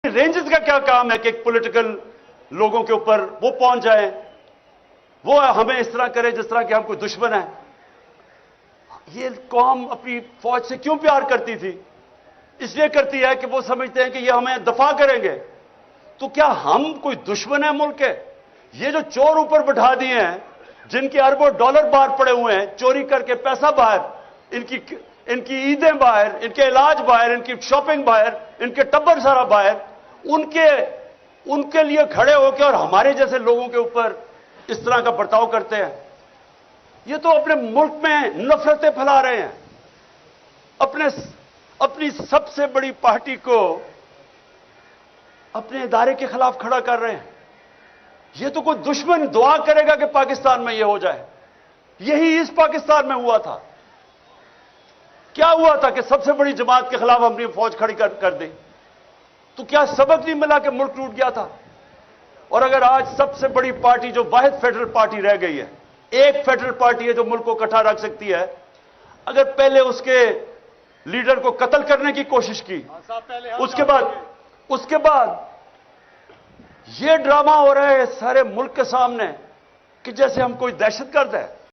Ranges का क्या काम है कि एक पॉलिटिकल लोगों के ऊपर वो पहुंच जाए, वो हमें इस तरह करे जिस तरह कि हम कोई दुश्मन है। ये कौम अपनी फौज से क्यों प्यार करती थी? इसलिए करती है कि वो समझते हैं कि ये हमें दफा करेंगे। तो क्या हम कोई दुश्मन है मुल्क के? ये जो चोर ऊपर बैठा दिए हैं, जिनके अरबों डॉलर बाहर पड़े हुए हैं, चोरी करके पैसा बाहर, इनकी ईदें बाहर, इनके इलाज बाहर, इनकी शॉपिंग बाहर, इनके टब्बर सारा बाहर, उनके लिए खड़े होकर और हमारे जैसे लोगों के ऊपर इस तरह का बर्ताव करते हैं। ये तो अपने मुल्क में नफरतें फैला रहे हैं, अपनी सबसे बड़ी पार्टी को अपने इदारे के खिलाफ खड़ा कर रहे हैं। ये तो कोई दुश्मन दुआ करेगा कि पाकिस्तान में यह हो जाए। यही इस पाकिस्तान में हुआ था। क्या हुआ था कि सबसे बड़ी जमात के खिलाफ हमने फौज खड़ी कर दी। तो क्या सबक नहीं मिला कि मुल्क टूट गया था? और अगर आज सबसे बड़ी पार्टी जो वाहिद फेडरल पार्टी रह गई है, एक फेडरल पार्टी है जो मुल्क को इकट्ठा रख सकती है, अगर पहले उसके लीडर को कत्ल करने की कोशिश की, उसके बाद ये ड्रामा हो रहा है सारे मुल्क के सामने कि जैसे हम कोई दहशतगर्द है।